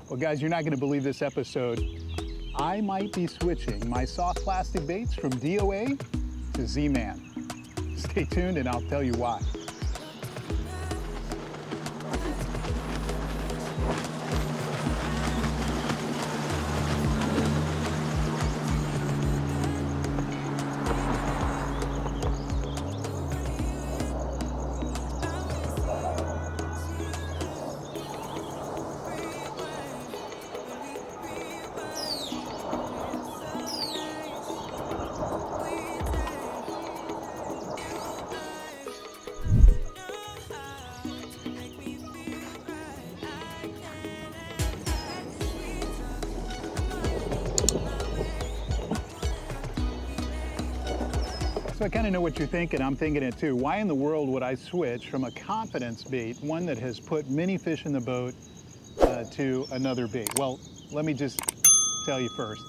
Well, guys, you're not going to believe this episode. I might be switching my soft plastic baits from DOA to Z-Man. Stay tuned and I'll tell you why. So I kind of know what you're thinking. I'm thinking it too. Why in the world would I switch from a confidence bait, one that has put many fish in the boat, to another bait? Well, let me just tell you first,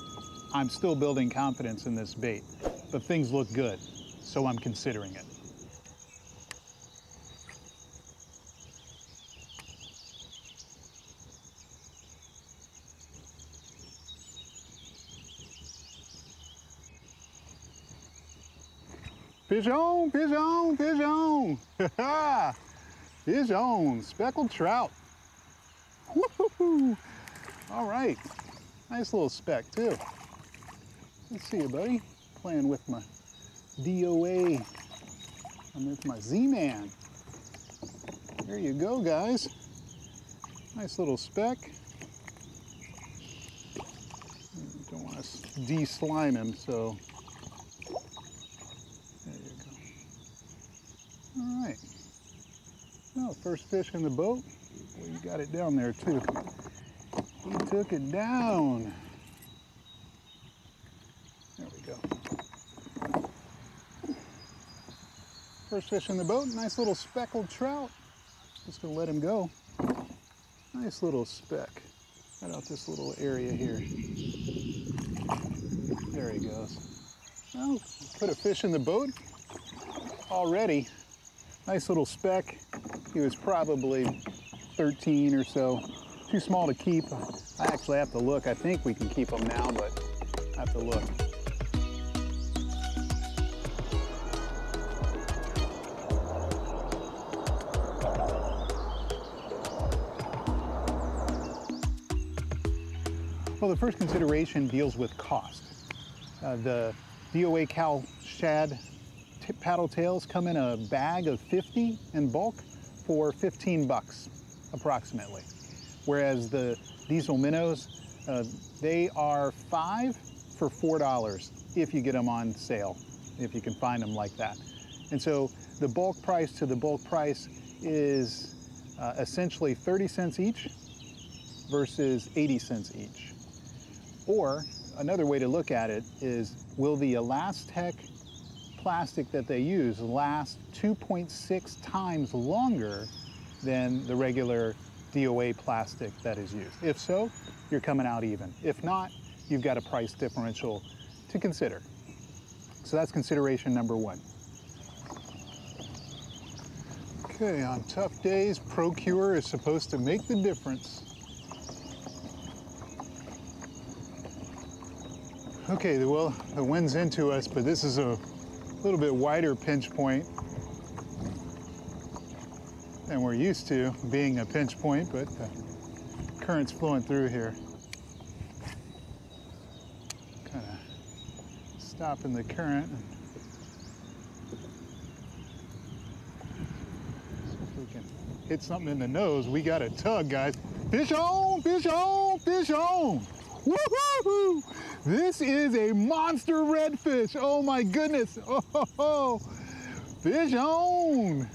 I'm still building confidence in this bait, but things look good, so I'm considering it. Fish on, fish on, fish on. Fish on, speckled trout. Woo-hoo-hoo. All right, nice little speck too. Let's see you, buddy. Playing with my DOA. I'm with my Z-Man. There you go, guys. Nice little speck. Don't want to de-slime him, so. All right, well, first fish in the boat. Well, you got it down there too. He took it down. There we go. First fish in the boat, nice little speckled trout. Just gonna let him go. Nice little speck. Right out this little area here. There he goes. Well, put a fish in the boat already. Nice little speck. He was probably 13 or so. Too small to keep. I actually have to look. I think we can keep him now, but I have to look. Well, the first consideration deals with cost. The DOA Cal Shad paddle tails come in a bag of 50 in bulk for 15 bucks approximately. Whereas the DieZel MinnowZ, they are 5 for $4 if you get them on sale, if you can find them like that. And so the bulk price to the bulk price is essentially 30 cents each versus 80 cents each. Or another way to look at it is, will the Elastec plastic that they use last 2.6 times longer than the regular DOA plastic that is used? If so, you're coming out even. If not, you've got a price differential to consider. So that's consideration number one. Okay, on tough days, ProCure is supposed to make the difference. Okay, well, the wind's into us, but this is a little bit wider pinch point than we're used to being a pinch point, but the current's flowing through here. Kind of stopping the current. See if we can hit something in the nose. We got a tug, guys. Fish on, fish on, fish on. Woo-hoo-hoo! This is a monster redfish. Oh my goodness. Oh, fish on.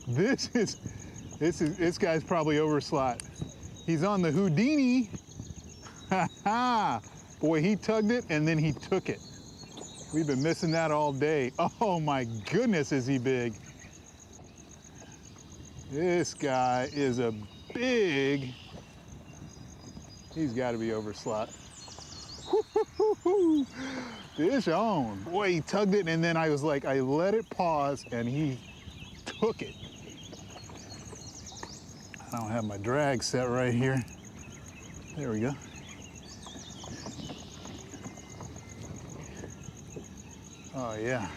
This guy's probably overslot. He's on the Houdini. Ha ha. Boy, he tugged it and then he took it. We've been missing that all day. Oh my goodness, is he big. This guy is a big, he's got to be overslot. Fish on. Boy, he tugged it and then I was like, I let it pause and he took it. I don't have my drag set right here. There we go. Oh yeah.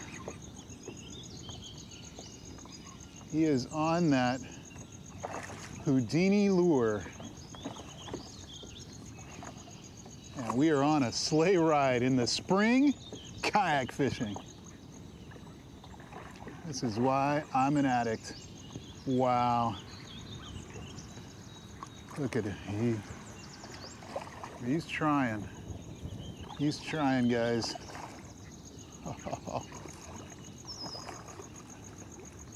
He is on that Houdini lure. And we are on a sleigh ride in the spring, kayak fishing. This is why I'm an addict. Wow. Look at it. He's trying. He's trying, guys.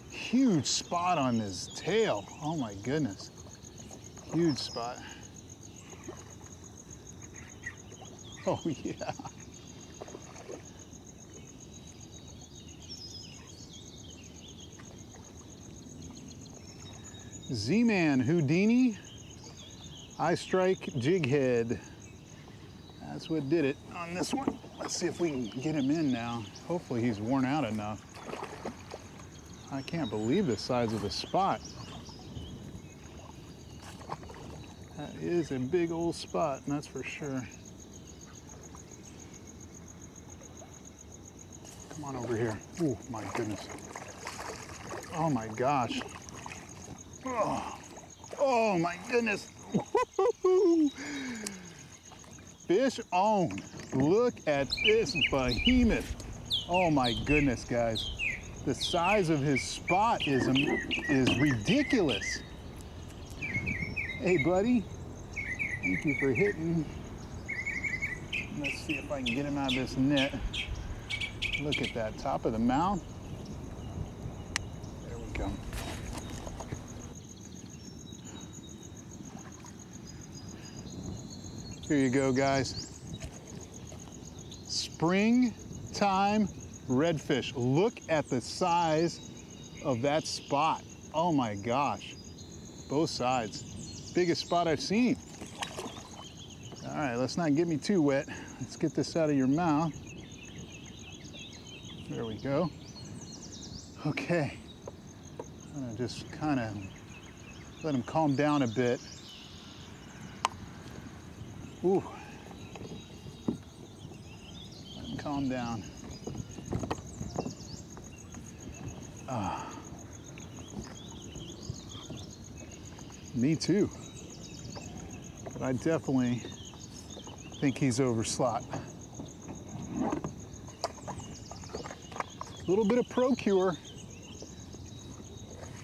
Huge spot on his tail. Oh my goodness. Huge spot. Oh yeah. Z-Man Houdini Eye Strike Jighead. That's what did it on this one. Let's see if we can get him in now. Hopefully he's worn out enough. I can't believe the size of the spot. That is a big old spot, and that's for sure. Come on over here. Oh my goodness. Oh my gosh. Oh my goodness. Fish on. Look at this behemoth. Oh my goodness, guys. The size of his spot is ridiculous. Hey, buddy. Thank you for hitting. Let's see if I can get him out of this net. Look at that, top of the mouth. There we go. Here you go, guys. Springtime redfish. Look at the size of that spot. Oh my gosh. Both sides. Biggest spot I've seen. All right, let's not get me too wet. Let's get this out of your mouth. There we go. Okay. I'm gonna just kind of let him calm down a bit. Ooh. Let him calm down. Me too. But I definitely think he's overslot. A little bit of Procure.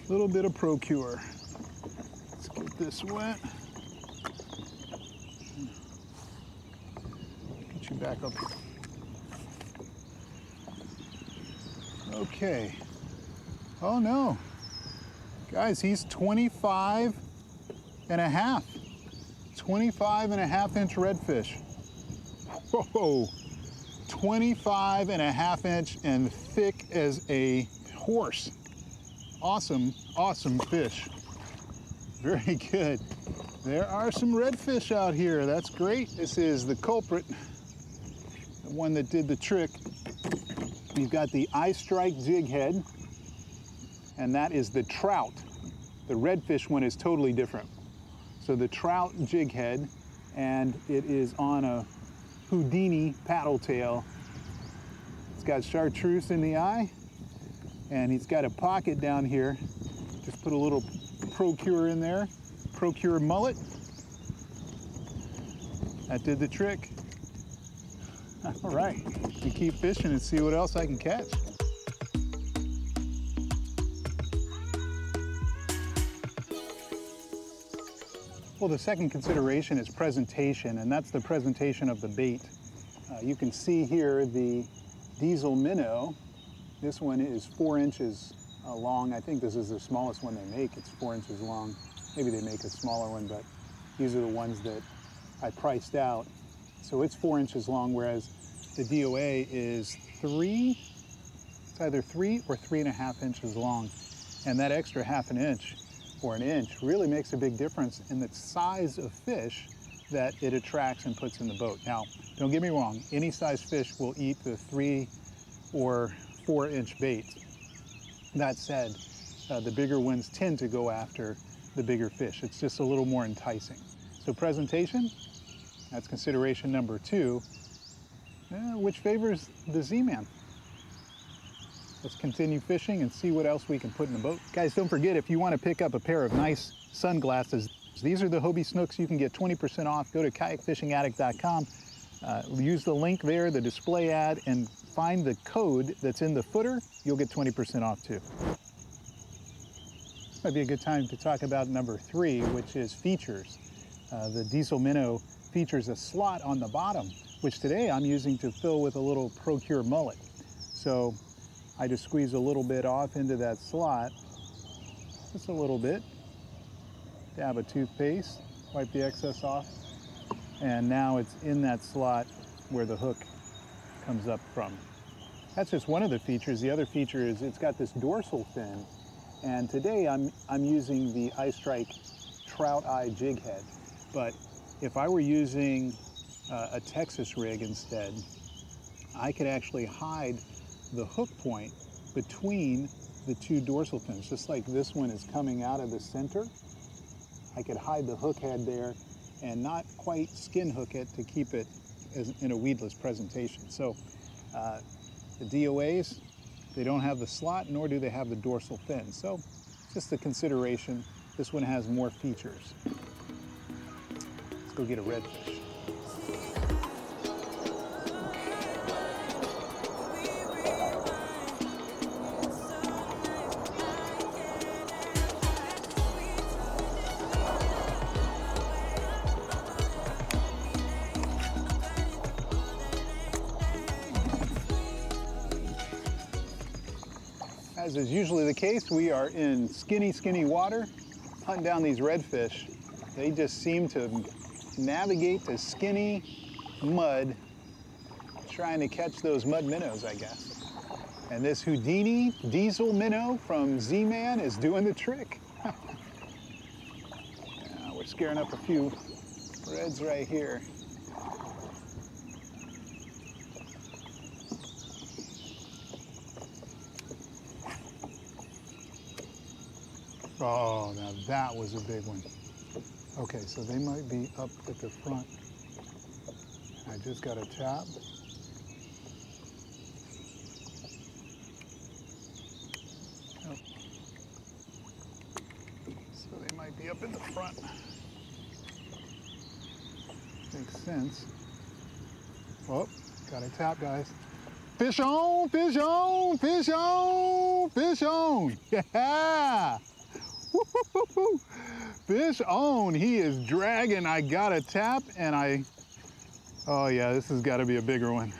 A little bit of Procure. Let's get this wet. Get you back up here. Okay. Oh no. Guys, he's 25 and a half. 25 and a half inch redfish. Whoa. 25 and a half inch and thick as a horse. Awesome, awesome fish. Very good. There are some redfish out here. That's great. This is the culprit, the one that did the trick. You've got the Eye Strike Jighead, and that is the trout. The redfish one is totally different. So the trout jighead, and it is on a Houdini paddle tail. It's got chartreuse in the eye, and he's got a pocket down here. Just put a little Procure in there, Procure mullet. That did the trick. All right, we keep fishing and see what else I can catch. Well, the second consideration is presentation, and that's the presentation of the bait. You can see here the DieZel Minnow. This one is 4 inches long. I think this is the smallest one they make. It's 4 inches long. Maybe they make a smaller one, but these are the ones that I priced out. So it's 4 inches long, whereas the DOA is it's either 3 or 3.5 inches long. And that extra half an inch or an inch really makes a big difference in the size of fish that it attracts and puts in the boat. Now, don't get me wrong, any size fish will eat the 3 or 4 inch bait. That said, the bigger ones tend to go after the bigger fish. It's just a little more enticing. So presentation, that's consideration number 2, which favors the Z-Man. Let's continue fishing and see what else we can put in the boat. Guys, don't forget, if you want to pick up a pair of nice sunglasses, these are the Hobie Snooks. You can get 20% off. Go to kayakfishingaddict.com. Use the link there, the display ad, and find the code that's in the footer. You'll get 20% off too. Might be a good time to talk about number 3, which is features. The DieZel Minnow features a slot on the bottom, which today I'm using to fill with a little Procure mullet. So I just squeeze a little bit off into that slot, just a little bit. Dab a toothpaste, wipe the excess off, and now it's in that slot where the hook comes up from. That's just one of the features. The other feature is it's got this dorsal fin, and today I'm using the iStrike Trout Eye Jighead. But if I were using a Texas rig instead, I could actually hide the hook point between the 2 dorsal fins, just like this one is coming out of the center. I could hide the hook head there and not quite skin hook it to keep it in a weedless presentation. So the DOAs, they don't have the slot, nor do they have the dorsal fin. So just a consideration. This one has more features. Let's go get a redfish. As is usually the case, we are in skinny water, hunting down these redfish. They just seem to navigate to skinny mud, trying to catch those mud minnows, I guess. And this Houdini DieZel minnow from Z-Man is doing the trick. We're scaring up a few reds right here. Oh, now that was a big one. Okay, so they might be up at the front. I just got a tap. Oh. So they might be up in the front. Makes sense. Oh, got a tap, guys. Fish on, fish on, fish on, fish on. Yeah! Woo-hoo-hoo-hoo. Fish on, he is dragging. I got a tap and oh yeah, this has got to be a bigger one.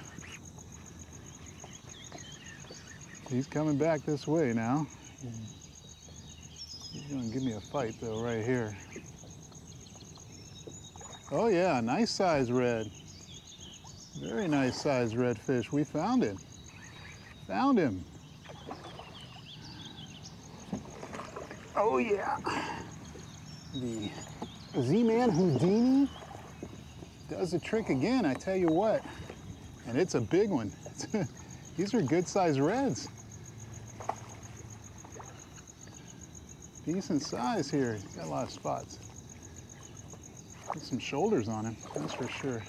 He's coming back this way now. He's gonna give me a fight though right here. Oh yeah, nice size red. Very nice size redfish. We found him. Found him. Oh yeah. The Z-Man Houdini does the trick again, I tell you what. And it's a big one. These are good sized reds. Decent size here. Got a lot of spots. Got some shoulders on him, that's for sure.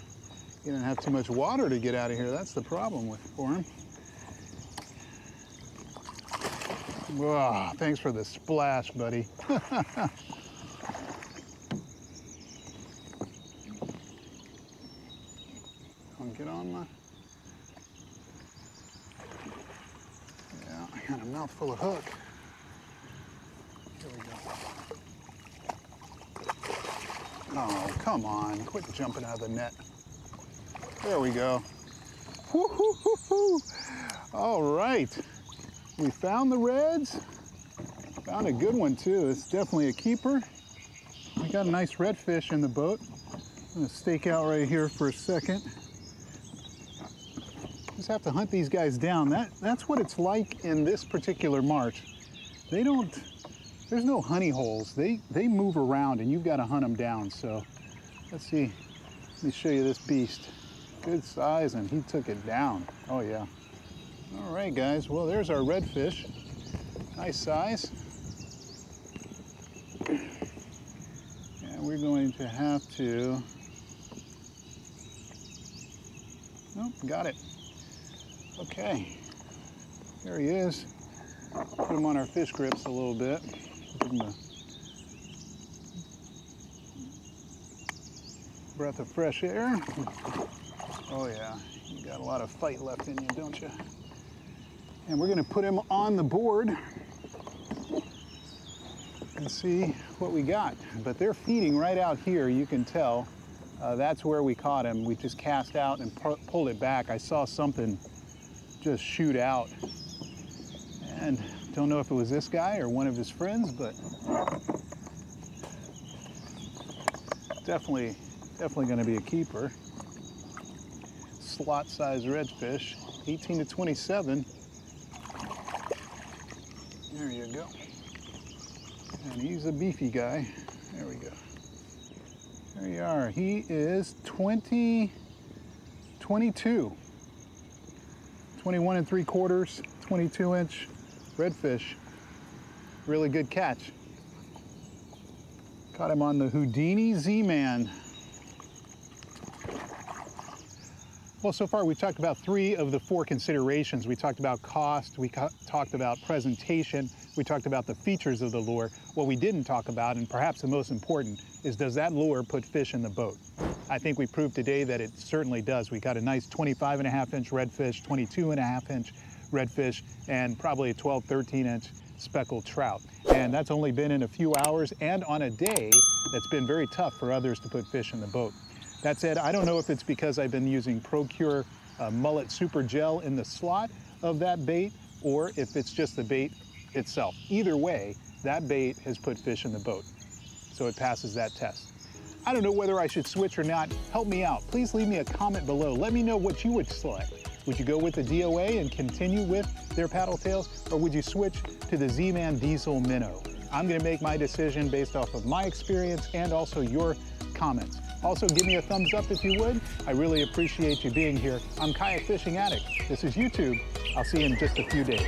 He didn't have too much water to get out of here. That's the problem for him. Whoa, thanks for the splash, buddy. I'll get on my... Yeah, I got a mouthful of hook. Here we go. Oh, come on. Quit jumping out of the net. There we go. Woo-hoo-hoo-hoo. All right. We found the reds. Found a good one too. It's definitely a keeper. We got a nice redfish in the boat. I'm gonna stake out right here for a second. Just have to hunt these guys down. That's what it's like in this particular marsh. There's no honey holes. They move around and you've got to hunt them down. So let's see. Let me show you this beast. Good size, and he took it down. Oh yeah. All right, guys. Well, there's our redfish. Nice size. And we're going to have to, oh, got it. Okay, there he is. Put him on our fish grips a little bit. Give him a breath of fresh air. Oh yeah, you got a lot of fight left in you, don't you? And we're gonna put him on the board and see what we got. But they're feeding right out here, you can tell. That's where we caught him. We just cast out and pulled it back. I saw something just shoot out. And don't know if it was this guy or one of his friends, but definitely gonna be a keeper. Slot size redfish, 18 to 27. There you go. And he's a beefy guy. There we go. There you are. He is 22. 21 3/4, 22-inch redfish. Really good catch. Caught him on the Houdini Z-Man. Well, so far we've talked about 3 of the 4 considerations. We talked about cost, we talked about presentation, we talked about the features of the lure. What we didn't talk about, and perhaps the most important, is does that lure put fish in the boat? I think we proved today that it certainly does. We got a nice 25.5-inch redfish, 22.5-inch redfish, and probably a 12, 13-inch speckled trout. And that's only been in a few hours and on a day that's been very tough for others to put fish in the boat. That said, I don't know if it's because I've been using ProCure mullet super gel in the slot of that bait, or if it's just the bait itself. Either way, that bait has put fish in the boat, so it passes that test. I don't know whether I should switch or not. Help me out. Please leave me a comment below. Let me know what you would select. Would you go with the DOA and continue with their paddle tails, or would you switch to the Z-Man DieZel MinnowZ? I'm gonna make my decision based off of my experience and also your comments. Also, give me a thumbs up if you would. I really appreciate you being here. I'm Kayak Fishing Addict. This is YouTube. I'll see you in just a few days.